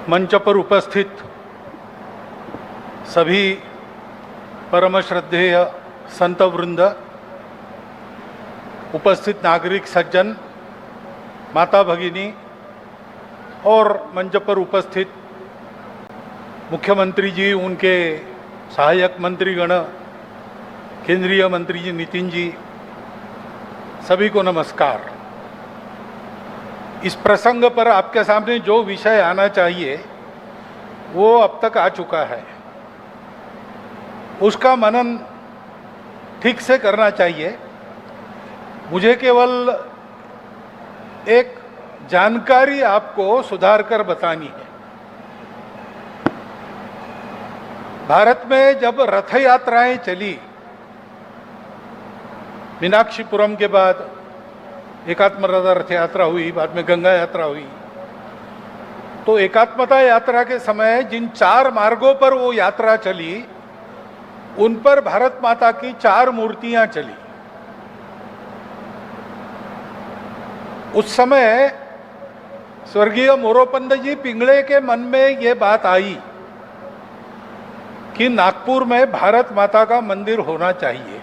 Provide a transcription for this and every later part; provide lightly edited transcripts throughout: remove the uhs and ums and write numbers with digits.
मंच पर उपस्थित सभी परम श्रद्धेय संत वृंद, उपस्थित नागरिक सज्जन, माता भगिनी और मंच पर उपस्थित मुख्यमंत्री जी, उनके सहायक मंत्रीगण, केंद्रीय मंत्री जी नितिन जी, सभी को नमस्कार। इस प्रसंग पर आपके सामने जो विषय आना चाहिए वो अब तक आ चुका है, उसका मनन ठीक से करना चाहिए। मुझे केवल एक जानकारी आपको सुधार कर बतानी है। भारत में जब रथ यात्राएं चली, मीनाक्षीपुरम के बाद एकात्मता रथ यात्रा हुई, बाद में गंगा यात्रा हुई, तो एकात्मता यात्रा के समय जिन 4 मार्गों पर वो यात्रा चली, उन पर भारत माता की 4 मूर्तियां चली। उस समय स्वर्गीय मोरोपंत जी पिंगले के मन में ये बात आई कि नागपुर में भारत माता का मंदिर होना चाहिए।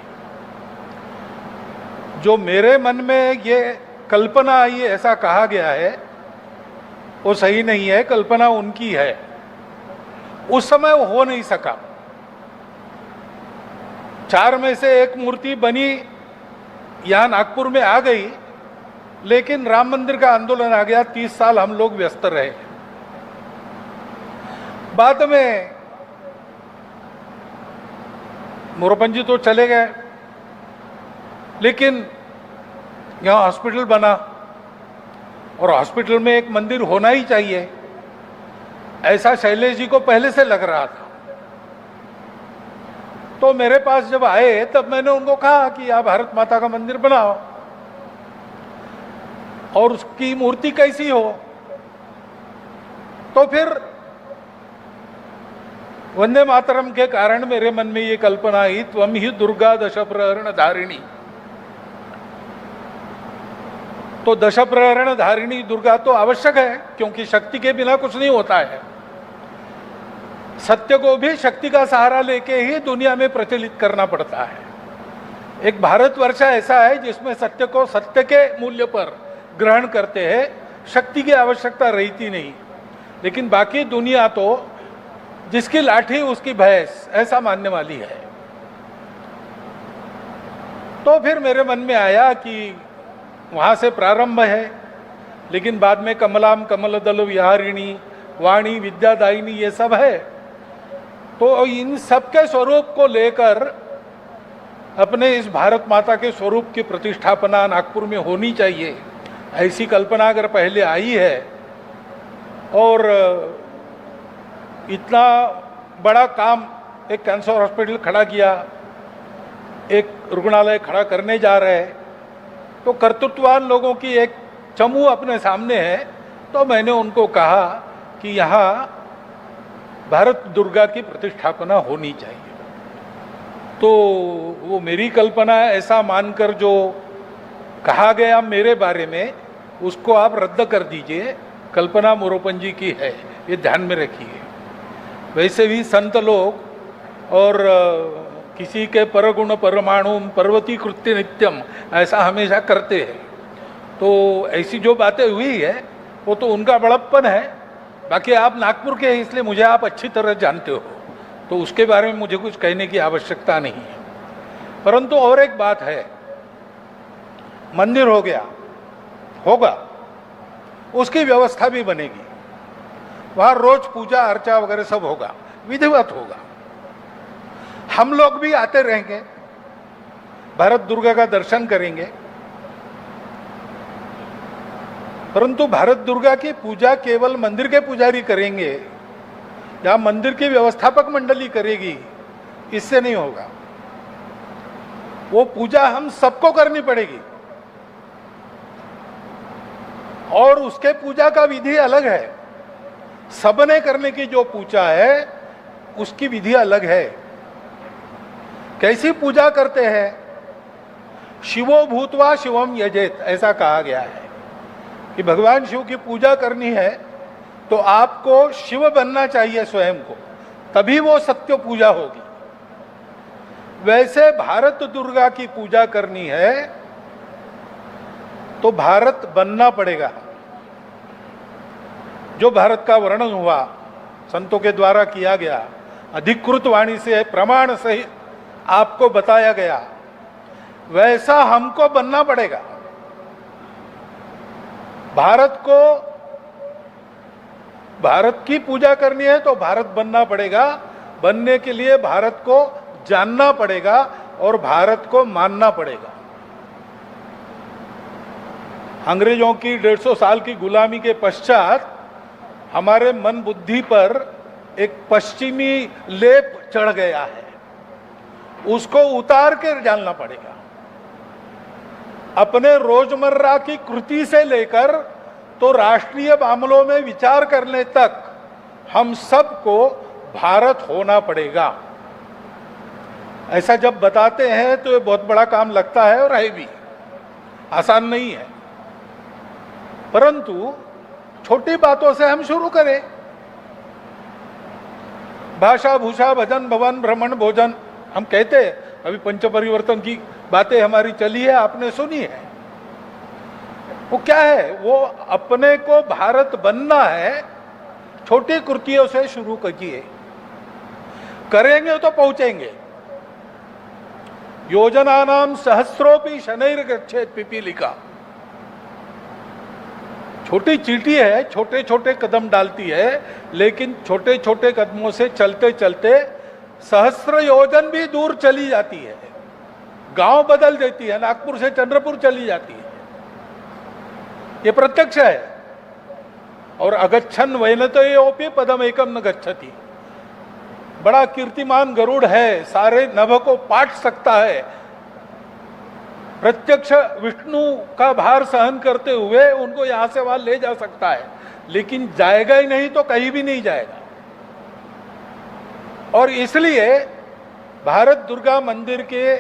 जो मेरे मन में ये कल्पना आई, ऐसा कहा गया है, वो सही नहीं है, कल्पना उनकी है। उस समय वो हो नहीं सका। 4 में से एक मूर्ति बनी, यहां नागपुर में आ गई, लेकिन राम मंदिर का आंदोलन आ गया। 30 साल हम लोग व्यस्त रहे। बाद में मोरोपंत जी तो चले गए, लेकिन यहाँ हॉस्पिटल बना और हॉस्पिटल में एक मंदिर होना ही चाहिए, ऐसा शैलेश जी को पहले से लग रहा था। तो मेरे पास जब आए तब मैंने उनको कहा कि आप भारत माता का मंदिर बनाओ और उसकी मूर्ति कैसी हो। तो फिर वंदे मातरम के कारण मेरे मन में ये कल्पना आई, त्वम ही दुर्गा दश प्रहरण धारिणी। तो दश प्रहरण धारिणी दुर्गा तो आवश्यक है, क्योंकि शक्ति के बिना कुछ नहीं होता है। सत्य को भी शक्ति का सहारा लेके ही दुनिया में प्रचलित करना पड़ता है। एक भारतवर्ष ऐसा है जिसमें सत्य को सत्य के मूल्य पर ग्रहण करते हैं, शक्ति की आवश्यकता रहती नहीं। लेकिन बाकी दुनिया तो जिसकी लाठी उसकी भैंस, ऐसा मानने वाली है। तो फिर मेरे मन में आया कि वहां से प्रारंभ है, लेकिन बाद में कमलाम कमलदल विहारिणी, वाणी विद्यादायिनी, ये सब है। तो इन सब के स्वरूप को लेकर अपने इस भारत माता के स्वरूप की प्रतिष्ठापना नागपुर में होनी चाहिए, ऐसी कल्पना अगर पहले आई है। और इतना बड़ा काम, एक कैंसर हॉस्पिटल खड़ा किया, एक रुग्णालय खड़ा करने जा रहे हैं, तो कर्तृत्ववान लोगों की एक समूह अपने सामने है। तो मैंने उनको कहा कि यहाँ भारत दुर्गा की प्रतिष्ठापना होनी चाहिए। तो वो मेरी कल्पना है, ऐसा मानकर जो कहा गया मेरे बारे में, उसको आप रद्द कर दीजिए। कल्पना मोरोपंत जी की है, ये ध्यान में रखिए। वैसे भी संत लोग और किसी के परगुण परमाणु पर्वती कृत्य नित्यम, ऐसा हमेशा करते हैं। तो ऐसी जो बातें हुई है वो तो उनका बड़प्पन है। बाकी आप नागपुर के हैं, इसलिए मुझे आप अच्छी तरह जानते हो, तो उसके बारे में मुझे कुछ कहने की आवश्यकता नहीं है। परंतु और एक बात है, मंदिर हो गया, होगा, उसकी व्यवस्था भी बनेगी। वहाँ रोज पूजा अर्चा वगैरह सब होगा, विधिवत होगा। हम लोग भी आते रहेंगे, भारत दुर्गा का दर्शन करेंगे। परंतु भारत दुर्गा की पूजा केवल मंदिर के पुजारी करेंगे या मंदिर की व्यवस्थापक मंडली करेगी, इससे नहीं होगा। वो पूजा हम सबको करनी पड़ेगी और उसके पूजा का विधि अलग है। सबने करने की जो पूजा है उसकी विधि अलग है। कैसी पूजा करते हैं? शिवो भूतवा शिवम यजेत, ऐसा कहा गया है कि भगवान शिव की पूजा करनी है तो आपको शिव बनना चाहिए स्वयं को, तभी वो सत्य पूजा होगी। वैसे भारत दुर्गा की पूजा करनी है तो भारत बनना पड़ेगा। जो भारत का वर्णन हुआ संतों के द्वारा किया गया, अधिकृत वाणी से प्रमाण सहित आपको बताया गया, वैसा हमको बनना पड़ेगा। भारत की पूजा करनी है तो भारत बनना पड़ेगा। बनने के लिए भारत को जानना पड़ेगा और भारत को मानना पड़ेगा। अंग्रेजों की 150 साल की गुलामी के पश्चात हमारे मन बुद्धि पर एक पश्चिमी लेप चढ़ गया है, उसको उतार कर जानना पड़ेगा। अपने रोजमर्रा की कृति से लेकर तो राष्ट्रीय मामलों में विचार करने तक हम सबको भारत होना पड़ेगा। ऐसा जब बताते हैं तो ये बहुत बड़ा काम लगता है और है भी, आसान नहीं है। परंतु छोटी बातों से हम शुरू करें। भाषा भूषा भजन भवन भ्रमण भोजन हम कहते हैं, अभी पंच परिवर्तन की बातें हमारी चली है, आपने सुनी है। वो क्या है? वो अपने को भारत बनना है, छोटी कृतियों से शुरू कीजिए, करेंगे तो पहुंचेंगे। योजनानाम सहस्रोपि शनैर गच्छेत् पिपीलिका। छोटी चींटी है, छोटे छोटे कदम डालती है, लेकिन छोटे छोटे कदमों से चलते चलते सहस्र योजन भी दूर चली जाती है, गांव बदल देती है, नागपुर से चंद्रपुर चली जाती है। ये प्रत्यक्ष है। और अगच्छन वैनतयोपि पदम एकम न गच्छति। बड़ा कीर्तिमान गरुड़ है, सारे नभ को पाट सकता है, प्रत्यक्ष विष्णु का भार सहन करते हुए उनको यहां से वहां ले जा सकता है, लेकिन जाएगा ही नहीं तो कहीं भी नहीं जाएगा। और इसलिए भारत दुर्गा मंदिर के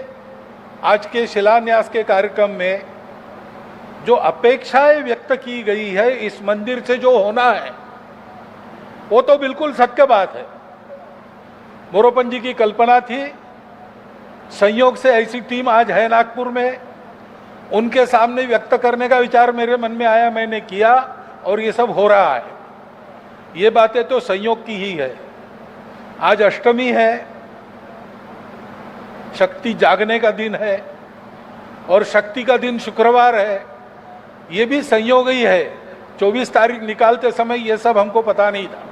आज के शिलान्यास के कार्यक्रम में जो अपेक्षाएं व्यक्त की गई है इस मंदिर से जो होना है, वो तो बिल्कुल सत्य बात है। मोरोपंत जी की कल्पना थी, संयोग से ऐसी टीम आज है नागपुर में, उनके सामने व्यक्त करने का विचार मेरे मन में आया, मैंने किया और ये सब हो रहा है। ये बातें तो संयोग की ही है। आज अष्टमी है, शक्ति जागने का दिन है और शक्ति का दिन शुक्रवार है, ये भी संयोग ही है। 24 तारीख निकालते समय ये सब हमको पता नहीं था,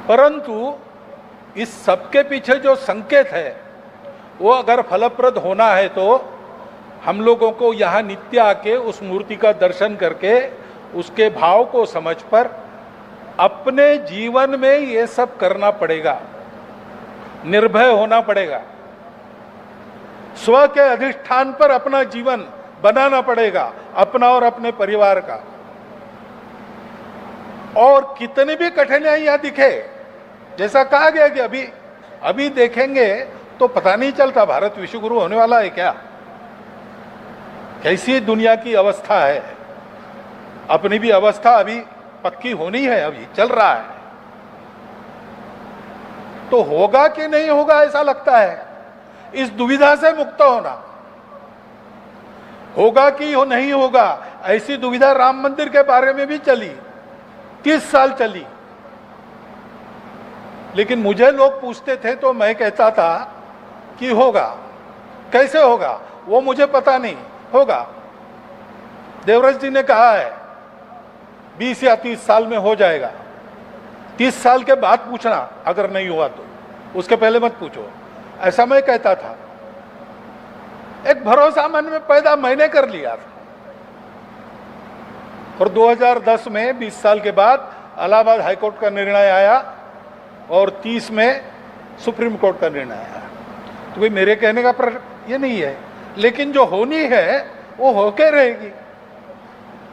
परंतु इस सबके पीछे जो संकेत है वो अगर फलप्रद होना है तो हम लोगों को यहाँ नित्य आके उस मूर्ति का दर्शन करके उसके भाव को समझ पर अपने जीवन में ये सब करना पड़ेगा, निर्भय होना पड़ेगा, स्व के अधिष्ठान पर अपना जीवन बनाना पड़ेगा, अपना और अपने परिवार का। और कितनी भी कठिनाइयां दिखे, जैसा कहा गया कि अभी देखेंगे तो पता नहीं चलता भारत विश्वगुरु होने वाला है क्या, कैसी दुनिया की अवस्था है। अपनी भी अवस्था अभी पक्की होनी है, अभी चल रहा है, तो होगा कि नहीं होगा ऐसा लगता है। इस दुविधा से मुक्त होना, होगा कि नहीं होगा, ऐसी दुविधा राम मंदिर के बारे में भी चली, 30 साल चली। लेकिन मुझे लोग पूछते थे तो मैं कहता था कि होगा, कैसे होगा वो मुझे पता नहीं, होगा। देवराज जी ने कहा है 20 या 30 साल में हो जाएगा। 30 साल के बाद पूछना, अगर नहीं हुआ तो, उसके पहले मत पूछो, ऐसा मैं कहता था। एक भरोसा मन में पैदा मैंने कर लिया था। और 2010 में 20 साल के बाद इलाहाबाद हाईकोर्ट का निर्णय आया और 30 में सुप्रीम कोर्ट का निर्णय आया। तो भाई मेरे कहने का प्रश्न ये नहीं है, लेकिन जो होनी है वो होके रहेगी।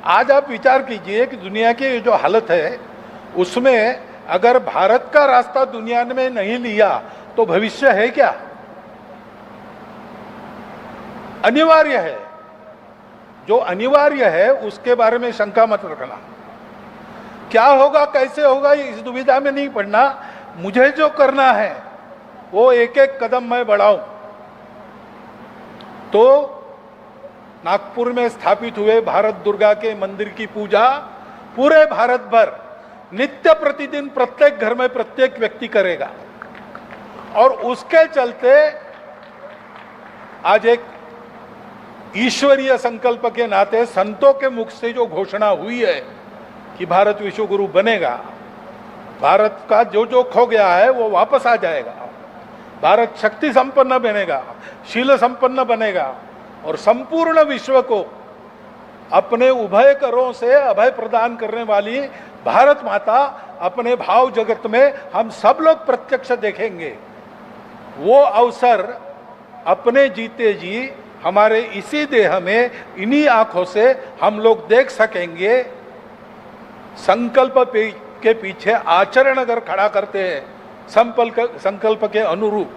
आज आप विचार कीजिए कि दुनिया की जो हालत है उसमें अगर भारत का रास्ता दुनिया में नहीं लिया तो भविष्य है क्या? अनिवार्य है। जो अनिवार्य है उसके बारे में शंका मत रखना। क्या होगा कैसे होगा इस दुविधा में नहीं पड़ना। मुझे जो करना है वो एक एक कदम मैं बढ़ाऊं। तो नागपुर में स्थापित हुए भारत दुर्गा के मंदिर की पूजा पूरे भारत भर नित्य प्रतिदिन प्रत्येक घर में प्रत्येक व्यक्ति करेगा। और उसके चलते आज एक ईश्वरीय संकल्प के नाते संतों के मुख से जो घोषणा हुई है कि भारत विश्व गुरु बनेगा, भारत का जो जो खो गया है वो वापस आ जाएगा, भारत शक्ति संपन्न बनेगा, शील संपन्न बनेगा और संपूर्ण विश्व को अपने उभय करों से अभय प्रदान करने वाली भारत माता अपने भाव जगत में हम सब लोग प्रत्यक्ष देखेंगे। वो अवसर अपने जीते जी हमारे इसी देह में इन्हीं आंखों से हम लोग देख सकेंगे। संकल्प के पीछे आचरण अगर खड़ा करते हैं संकल्प के अनुरूप,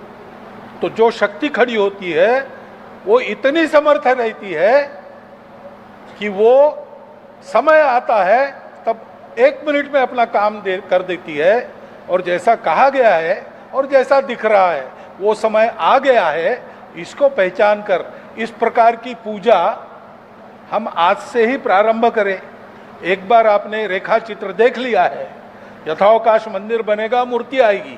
तो जो शक्ति खड़ी होती है वो इतनी समर्थ रहती है कि वो समय आता है तब 1 मिनट में अपना काम कर देती है। और जैसा कहा गया है और जैसा दिख रहा है वो समय आ गया है। इसको पहचान कर इस प्रकार की पूजा हम आज से ही प्रारंभ करें। एक बार आपने रेखा चित्र देख लिया है, यथावकाश मंदिर बनेगा, मूर्ति आएगी,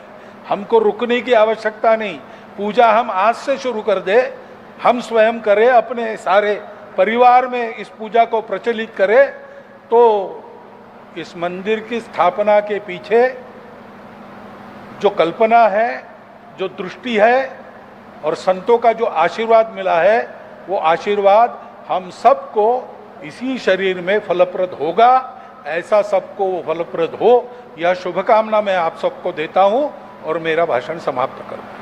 हमको रुकने की आवश्यकता नहीं। पूजा हम आज से शुरू कर दे, हम स्वयं करें, अपने सारे परिवार में इस पूजा को प्रचलित करें, तो इस मंदिर की स्थापना के पीछे जो कल्पना है, जो दृष्टि है और संतों का जो आशीर्वाद मिला है, वो आशीर्वाद हम सबको इसी शरीर में फलप्रद होगा। ऐसा सबको वो फलप्रद हो, यह शुभकामना मैं आप सबको देता हूं और मेरा भाषण समाप्त करूं।